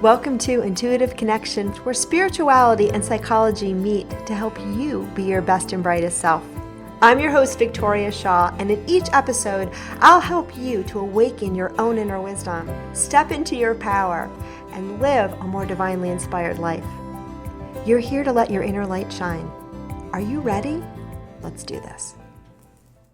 Welcome to Intuitive Connection, where spirituality and psychology meet to help you be your best and brightest self. I'm your host, Victoria Shaw, and in each episode, I'll help you to awaken your own inner wisdom, step into your power, and live a more divinely inspired life. You're here to let your inner light shine. Are you ready? Let's do this.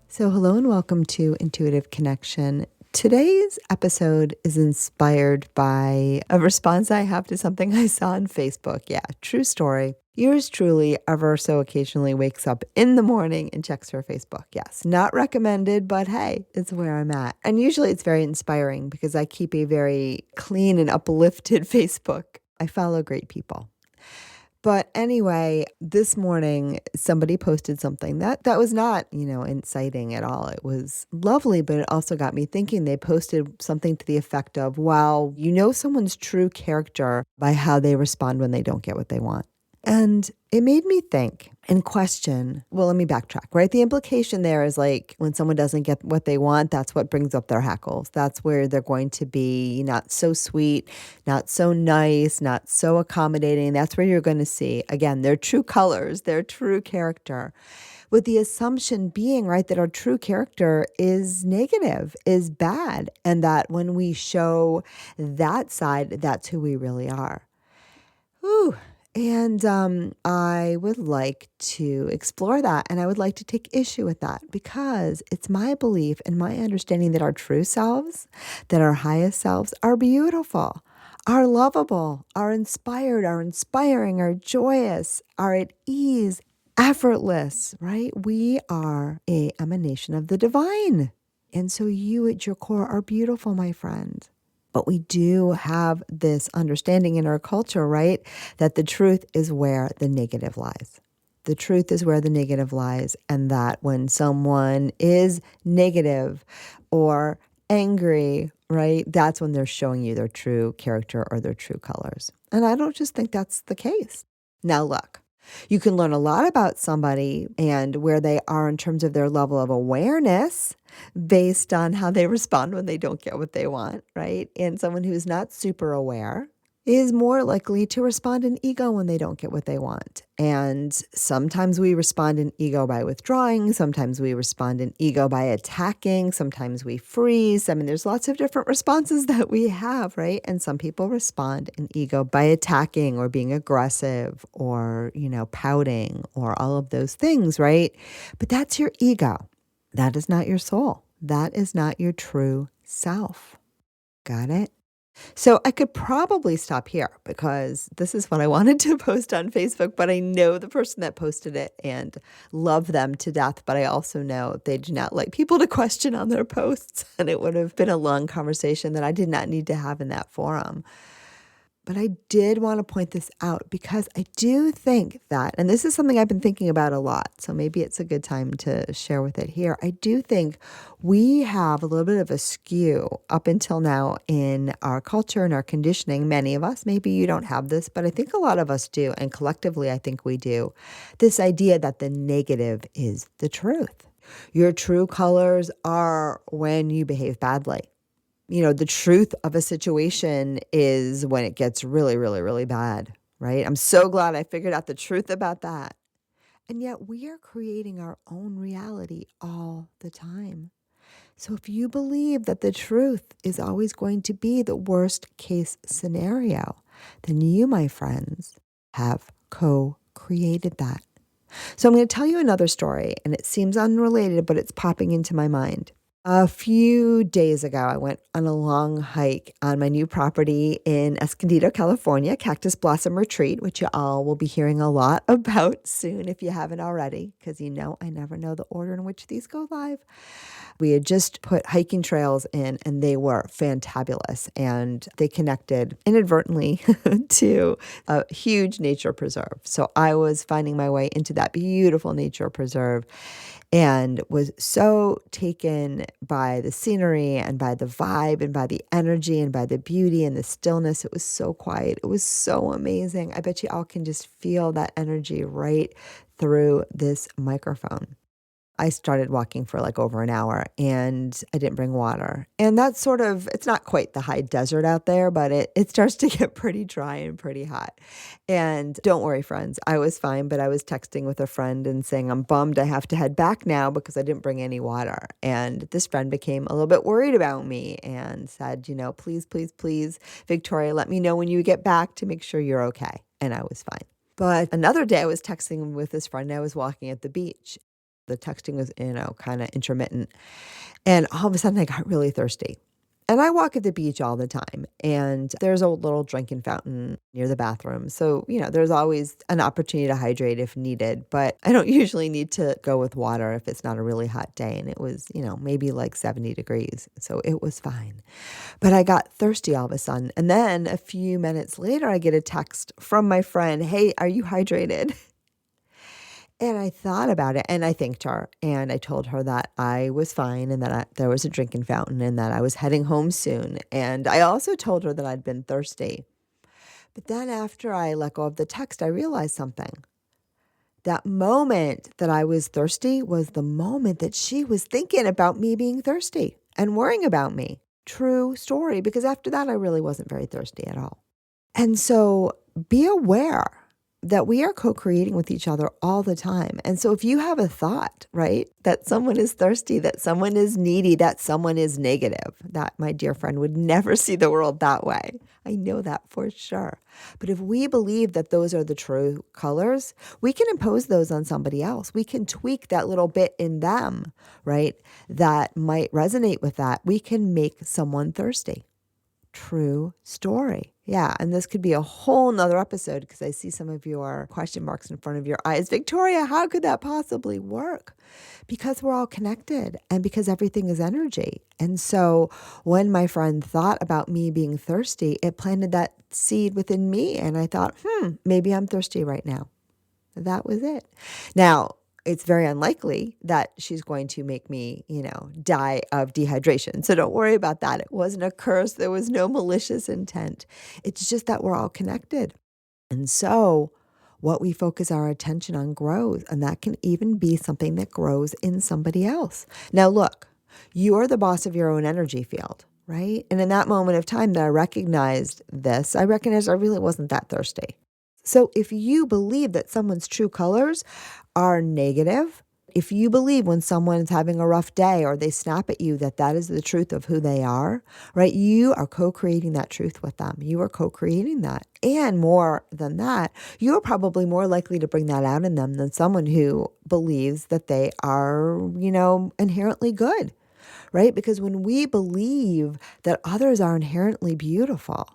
So hello and welcome to Intuitive Connection. Today's episode is inspired by a response I have to something I saw on Facebook. Yeah, true story. Yours truly ever so occasionally wakes up in the morning and checks her Facebook. Yes, not recommended, but hey, it's where I'm at. And usually it's very inspiring because I keep a very clean and uplifted Facebook. I follow great people. But anyway, this morning, somebody posted something that was not, inciting at all. It was lovely, but it also got me thinking. They posted something to the effect of, wow, you know someone's true character by how they respond when they don't get what they want. And it made me think and question, well, let me backtrack, right? The implication there is like when someone doesn't get what they want, that's what brings up their hackles. That's where they're going to be not so sweet, not so nice, not so accommodating. That's where you're going to see, again, their true colors, their true character. With the assumption being, right, that our true character is negative, is bad, and that when we show that side, that's who we really are. Whew. And I would like to explore that, and I would like to take issue with that because it's my belief and my understanding that our true selves, that our highest selves are beautiful, are lovable, are inspired, are inspiring, are joyous, are at ease, effortless, right? We are an emanation of the divine. And so you at your core are beautiful, my friend. But we do have this understanding in our culture, right, that the truth is where the negative lies. The truth is where the negative lies, and that when someone is negative or angry, right, that's when they're showing you their true character or their true colors. And I don't just think that's the case. Now, look. You can learn a lot about somebody and where they are in terms of their level of awareness based on how they respond when they don't get what they want, right? And someone who's not super aware is more likely to respond in ego when they don't get what they want. And sometimes we respond in ego by withdrawing. Sometimes we respond in ego by attacking. Sometimes we freeze. I mean, there's lots of different responses that we have, right? And some people respond in ego by attacking or being aggressive or, pouting or all of those things, right? But that's your ego. That is not your soul. That is not your true self. Got it? So I could probably stop here because this is what I wanted to post on Facebook, but I know the person that posted it and love them to death. But I also know they do not like people to question on their posts. And it would have been a long conversation that I did not need to have in that forum. But I did want to point this out because I do think that, and this is something I've been thinking about a lot, so maybe it's a good time to share with it here. I do think we have a little bit of a skew up until now in our culture and our conditioning. Many of us, maybe you don't have this, but I think a lot of us do, and collectively I think we do. This idea that the negative is the truth. Your true colors are when you behave badly. The truth of a situation is when it gets really, really, really bad, right? I'm so glad I figured out the truth about that. And yet we are creating our own reality all the time. So if you believe that the truth is always going to be the worst case scenario, then you, my friends, have co-created that. So I'm going to tell you another story, and it seems unrelated, but it's popping into my mind. A few days ago, I went on a long hike on my new property in Escondido, California, Cactus Blossom Retreat, which you all will be hearing a lot about soon if you haven't already, because I never know the order in which these go live. We had just put hiking trails in, and they were fantabulous, and they connected inadvertently to a huge nature preserve. So I was finding my way into that beautiful nature preserve and was so taken by the scenery and by the vibe and by the energy and by the beauty and the stillness. It was so quiet. It was so amazing. I bet you all can just feel that energy right through this microphone. I started walking for like over an hour and I didn't bring water. And that's sort of, it's not quite the high desert out there, but it starts to get pretty dry and pretty hot. And don't worry, friends, I was fine, but I was texting with a friend and saying, I'm bummed I have to head back now because I didn't bring any water. And this friend became a little bit worried about me and said, please, please, please, Victoria, let me know when you get back to make sure you're okay. And I was fine. But another day I was texting with this friend. I was walking at the beach. The texting was, kind of intermittent. And all of a sudden I got really thirsty. And I walk at the beach all the time. And there's a little drinking fountain near the bathroom. So, there's always an opportunity to hydrate if needed. But I don't usually need to go with water if it's not a really hot day. And it was, maybe like 70 degrees. So it was fine. But I got thirsty all of a sudden. And then a few minutes later, I get a text from my friend, hey, are you hydrated? And I thought about it and I thanked her and I told her that I was fine and that there was a drinking fountain and that I was heading home soon. And I also told her that I'd been thirsty. But then after I let go of the text, I realized something. That moment that I was thirsty was the moment that she was thinking about me being thirsty and worrying about me. True story, because after that, I really wasn't very thirsty at all. And so be aware that we are co-creating with each other all the time. And so if you have a thought, right, that someone is thirsty, that someone is needy, that someone is negative, that my dear friend would never see the world that way. I know that for sure. But if we believe that those are the true colors, we can impose those on somebody else. We can tweak that little bit in them, right, that might resonate with that. We can make someone thirsty. True story. Yeah. And this could be a whole nother episode because I see some of your question marks in front of your eyes. Victoria, how could that possibly work? Because we're all connected and because everything is energy. And so when my friend thought about me being thirsty, it planted that seed within me. And I thought, maybe I'm thirsty right now. That was it. Now, it's very unlikely that she's going to make me, die of dehydration. So don't worry about that. It wasn't a curse. There was no malicious intent. It's just that we're all connected. And so what we focus our attention on grows, and that can even be something that grows in somebody else. Now, look, you are the boss of your own energy field, right? And in that moment of time that I recognized this, I recognized I really wasn't that thirsty. So if you believe that someone's true colors are negative, if you believe when someone's having a rough day or they snap at you that is the truth of who they are, right? You are co-creating that truth with them. You are co-creating that. And more than that, you're probably more likely to bring that out in them than someone who believes that they are, inherently good, right? Because when we believe that others are inherently beautiful,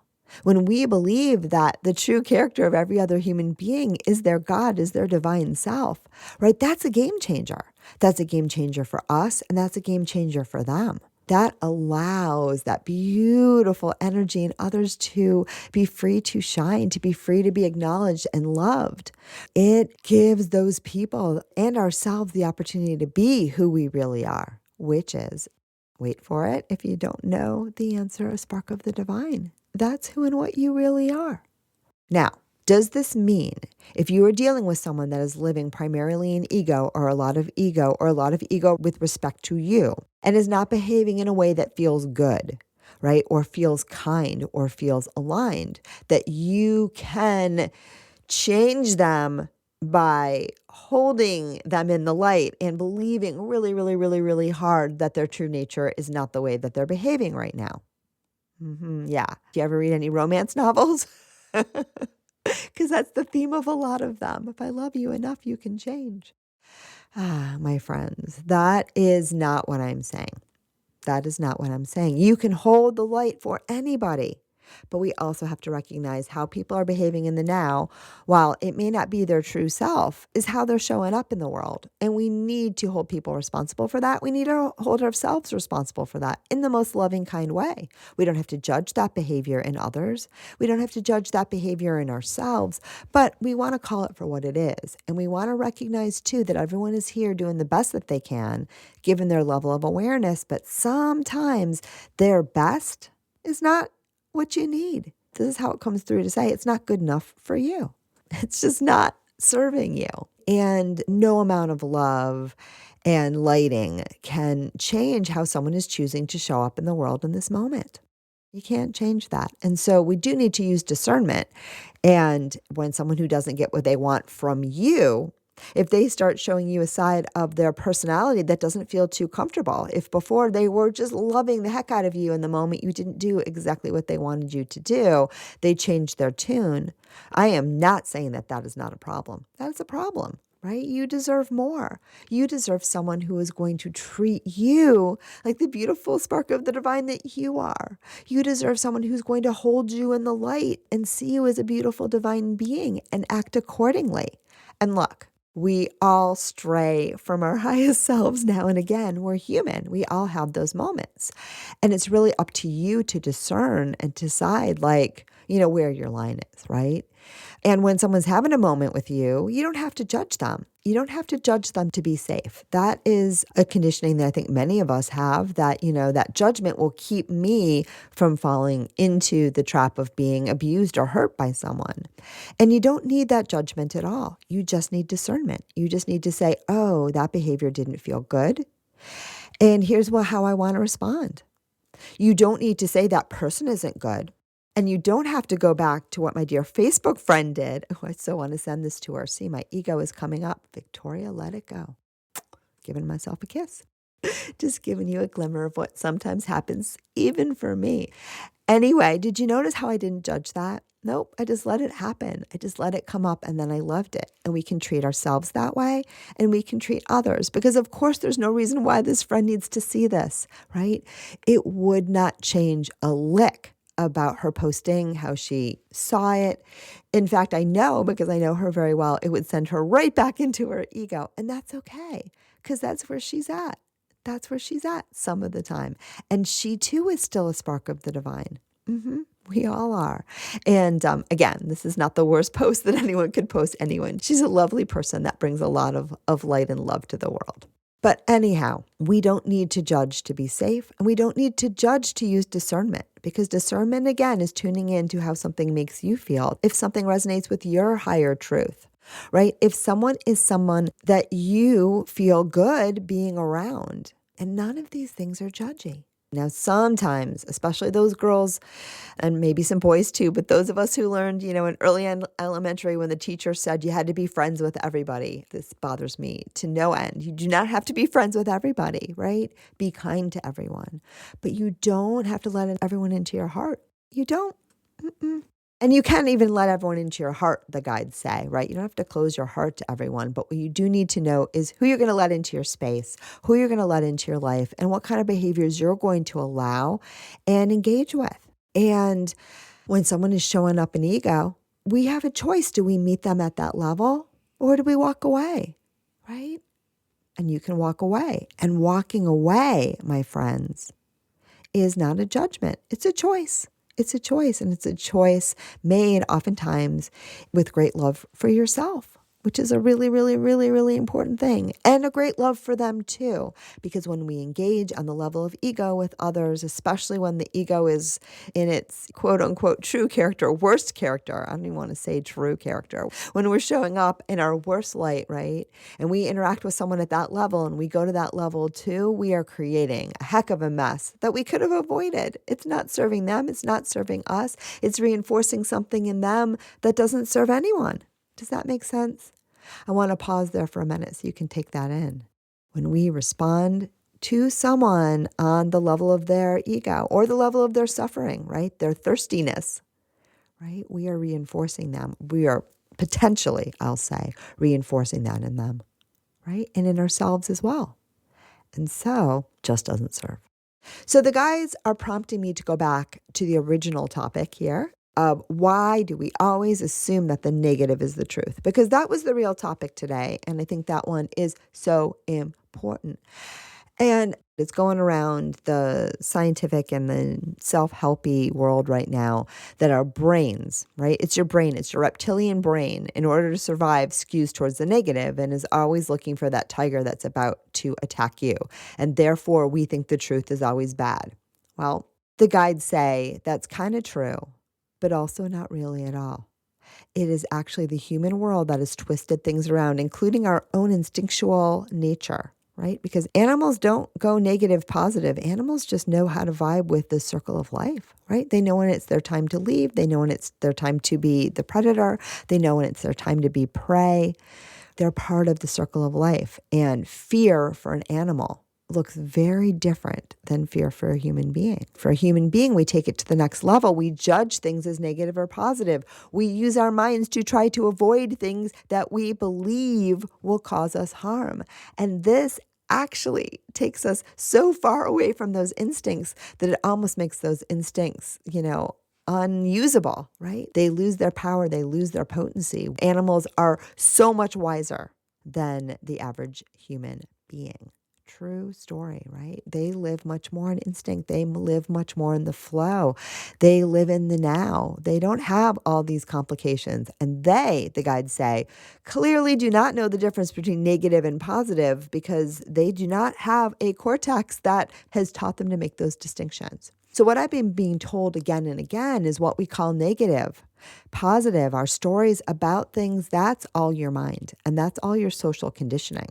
when we believe that the true character of every other human being is their God, is their divine self, right? That's a game changer. That's a game changer for us, and that's a game changer for them. That allows that beautiful energy in others to be free to shine, to be free to be acknowledged and loved. It gives those people and ourselves the opportunity to be who we really are, which is, wait for it, if you don't know the answer, a spark of the divine. That's who and what you really are. Now, does this mean if you are dealing with someone that is living primarily in ego or a lot of ego with respect to you and is not behaving in a way that feels good, right, or feels kind or feels aligned, that you can change them by holding them in the light and believing really, really, really, really hard that their true nature is not the way that they're behaving right now? Yeah. Do you ever read any romance novels? Because that's the theme of a lot of them. If I love you enough, you can change. My friends, that is not what I'm saying. That is not what I'm saying. You can hold the light for anybody. But we also have to recognize how people are behaving in the now, while it may not be their true self, is how they're showing up in the world. And we need to hold people responsible for that. We need to hold ourselves responsible for that in the most loving, kind way. We don't have to judge that behavior in others. We don't have to judge that behavior in ourselves, but we want to call it for what it is. And we want to recognize too that everyone is here doing the best that they can, given their level of awareness. But sometimes their best is not what you need. This is how it comes through to say it's not good enough for you. It's just not. serving you. And no amount of love and lighting can change how someone is choosing to show up in the world in this moment. You can't change that. And so we do need to use discernment. And when someone who doesn't get what they want from you, if they start showing you a side of their personality that doesn't feel too comfortable, if before they were just loving the heck out of you in the moment you didn't do exactly what they wanted you to do, they changed their tune. I am not saying that that is not a problem. That is a problem, right? You deserve more. You deserve someone who is going to treat you like the beautiful spark of the divine that you are. You deserve someone who's going to hold you in the light and see you as a beautiful divine being and act accordingly. And look, we all stray from our highest selves now and again. We're human. We all have those moments. And it's really up to you to discern and decide, where your line is, right? And when someone's having a moment with you, you don't have to judge them. You don't have to judge them to be safe. That is a conditioning that I think many of us have, that, that judgment will keep me from falling into the trap of being abused or hurt by someone. And you don't need that judgment at all. You just need discernment. You just need to say, oh, that behavior didn't feel good. And here's how I want to respond. You don't need to say that person isn't good. And you don't have to go back to what my dear Facebook friend did. Oh, I so want to send this to her. See, my ego is coming up. Victoria, let it go. Giving myself a kiss. Just giving you a glimmer of what sometimes happens, even for me. Anyway, did you notice how I didn't judge that? Nope, I just let it happen. I just let it come up, and then I loved it. And we can treat ourselves that way, and we can treat others, because of course there's no reason why this friend needs to see this, right? It would not change a lick about her posting, how she saw it. In fact, I know, because I know her very well, it would send her right back into her ego. And that's okay, because that's where she's at. That's where she's at some of the time. And she too is still a spark of the divine. We all are. And again, this is not the worst post that anyone could post anyone. She's a lovely person that brings a lot of light and love to the world. But anyhow, we don't need to judge to be safe, and we don't need to judge to use discernment, because discernment, again, is tuning into how something makes you feel, if something resonates with your higher truth, right? If someone is someone that you feel good being around, and none of these things are judgy. Now, sometimes, especially those girls, and maybe some boys too, but those of us who learned, in early elementary when the teacher said you had to be friends with everybody, this bothers me to no end. You do not have to be friends with everybody, right? Be kind to everyone. But you don't have to let everyone into your heart. You don't. And you can't even let everyone into your heart, the guides say, right? You don't have to close your heart to everyone. But what you do need to know is who you're going to let into your space, who you're going to let into your life, and what kind of behaviors you're going to allow and engage with. And when someone is showing up in ego, we have a choice. Do we meet them at that level, or do we walk away, right? And you can walk away. And walking away, my friends, is not a judgment. It's a choice. It's a choice, and it's a choice made oftentimes with great love for yourself, which is a really, really, really, really important thing, and a great love for them too. Because when we engage on the level of ego with others, especially when the ego is in its quote unquote true character, worst character, I don't even want to say true character, when we're showing up in our worst light, right? And we interact with someone at that level, and we go to that level too, we are creating a heck of a mess that we could have avoided. It's not serving them. It's not serving us. It's reinforcing something in them that doesn't serve anyone. Does that make sense? I want to pause there for a minute so you can take that in. When we respond to someone on the level of their ego or the level of their suffering, right? Their thirstiness, right? We are reinforcing them. We are potentially, I'll say, reinforcing that in them, right? And in ourselves as well. And so just doesn't serve. So the guides are prompting me to go back to the original topic here of why do we always assume that the negative is the truth? Because that was the real topic today. And I think that one is so important. And it's going around the scientific and the self-helpy world right now that our brains, right? It's your brain, it's your reptilian brain, in order to survive, skews towards the negative and is always looking for that tiger that's about to attack you. And therefore, we think the truth is always bad. Well, the guides say that's kind of true, but also not really at all. It is actually the human world that has twisted things around, including our own instinctual nature, right? Because animals don't go negative, positive. Animals just know how to vibe with the circle of life, right? They know when it's their time to leave. They know when it's their time to be the predator. They know when it's their time to be prey. They're part of the circle of life. And fear for an animal looks very different than fear for a human being. For a human being, we take it to the next level. We judge things as negative or positive. We use our minds to try to avoid things that we believe will cause us harm. And this actually takes us so far away from those instincts that it almost makes those instincts, unusable, right? They lose their power, they lose their potency. Animals are so much wiser than the average human being. True story, right? They live much more in instinct. They live much more in the flow. They live in the now. They don't have all these complications. And they, the guides say, clearly do not know the difference between negative and positive because they do not have a cortex that has taught them to make those distinctions. So what I've been being told again and again is what we call negative. Positive are stories about things, that's all your mind, and that's all your social conditioning.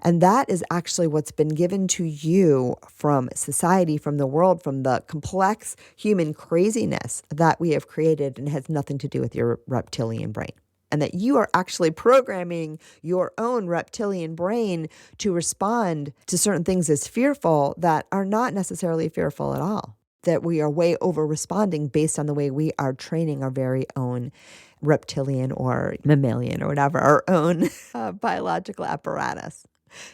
And that is actually what's been given to you from society, from the world, from the complex human craziness that we have created, and has nothing to do with your reptilian brain. And that you are actually programming your own reptilian brain to respond to certain things as fearful that are not necessarily fearful at all. That we are way over responding based on the way we are training our very own reptilian or mammalian or whatever, our own biological apparatus.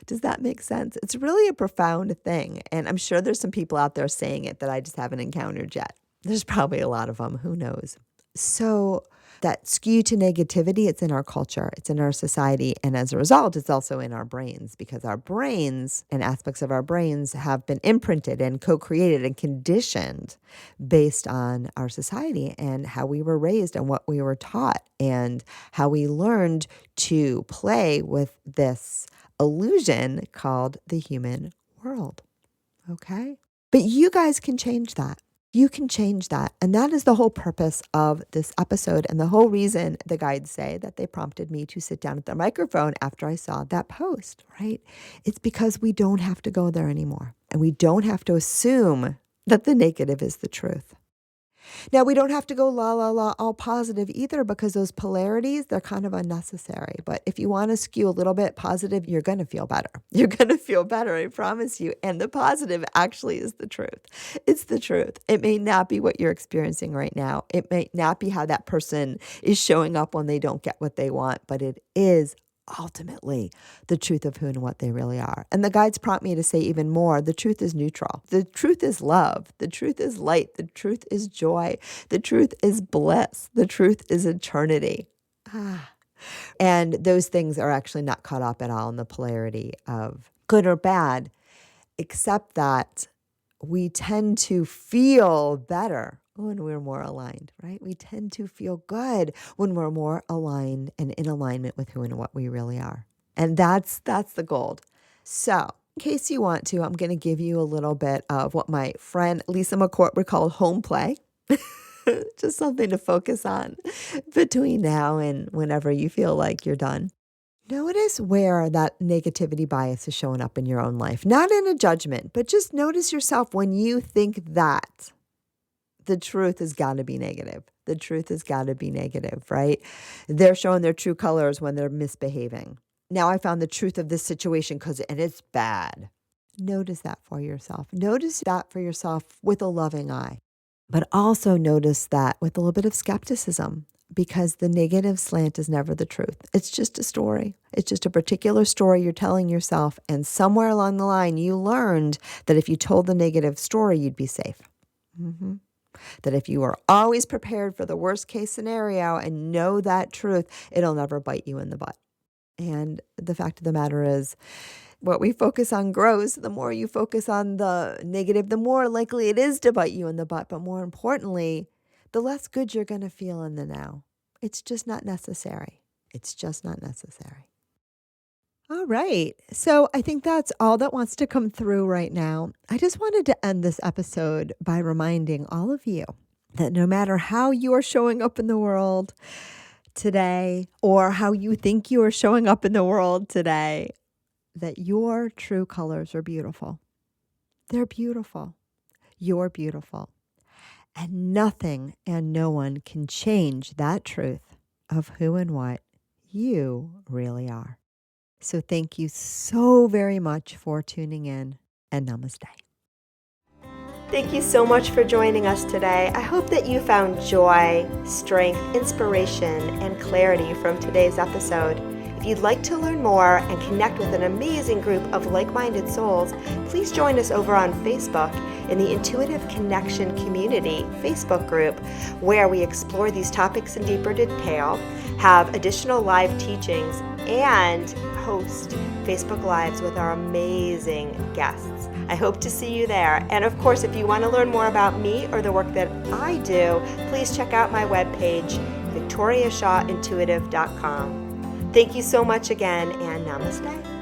Does that make sense? It's really a profound thing. And I'm sure there's some people out there saying it that I just haven't encountered yet. There's probably a lot of them. Who knows? So that skew to negativity, it's in our culture, it's in our society. And as a result, it's also in our brains because our brains and aspects of our brains have been imprinted and co-created and conditioned based on our society and how we were raised and what we were taught and how we learned to play with this illusion called the human world. Okay? But you guys can change that. You can change that. And that is the whole purpose of this episode and the whole reason the guides say that they prompted me to sit down at the microphone after I saw that post, right? It's because we don't have to go there anymore. And we don't have to assume that the negative is the truth. Now, we don't have to go la, la, la, all positive either because those polarities, they're kind of unnecessary. But if you want to skew a little bit positive, you're going to feel better. You're going to feel better, I promise you. And the positive actually is the truth. It's the truth. It may not be what you're experiencing right now. It may not be how that person is showing up when they don't get what they want, but it is ultimately the truth of who and what they really are. And the guides prompt me to say even more, the truth is neutral. The truth is love. The truth is light. The truth is joy. The truth is bliss. The truth is eternity. And those things are actually not caught up at all in the polarity of good or bad, except that we tend to feel better when we're more aligned, right? We tend to feel good when we're more aligned and in alignment with who and what we really are. And that's the gold. So in case you want to, I'm going to give you a little bit of what my friend Lisa McCourt would call home play. Just something to focus on between now and whenever you feel like you're done. Notice where that negativity bias is showing up in your own life. Not in a judgment, but just notice yourself when you think that the truth has got to be negative. The truth has got to be negative, right? They're showing their true colors when they're misbehaving. Now I found the truth of this situation and it's bad. Notice that for yourself. Notice that for yourself with a loving eye. But also notice that with a little bit of skepticism, because the negative slant is never the truth. It's just a story. It's just a particular story you're telling yourself. And somewhere along the line, you learned that if you told the negative story, you'd be safe. That if you are always prepared for the worst case scenario and know that truth, it'll never bite you in the butt. And the fact of the matter is, what we focus on grows. The more you focus on the negative, the more likely it is to bite you in the butt. But more importantly, the less good you're going to feel in the now. It's just not necessary. It's just not necessary. All right. So I think that's all that wants to come through right now. I just wanted to end this episode by reminding all of you that no matter how you are showing up in the world, today, or how you think you are showing up in the world today, that your true colors are beautiful. They're beautiful. You're beautiful. And nothing and no one can change that truth of who and what you really are. So thank you so very much for tuning in, and namaste. Thank you so much for joining us today. I hope that you found joy, strength, inspiration, and clarity from today's episode. If you'd like to learn more and connect with an amazing group of like-minded souls, please join us over on Facebook in the Intuitive Connection Community Facebook group, where we explore these topics in deeper detail, have additional live teachings, and host Facebook Lives with our amazing guests. I hope to see you there. And of course, if you want to learn more about me or the work that I do, please check out my webpage, victoriashawintuitive.com. Thank you so much again, and namaste.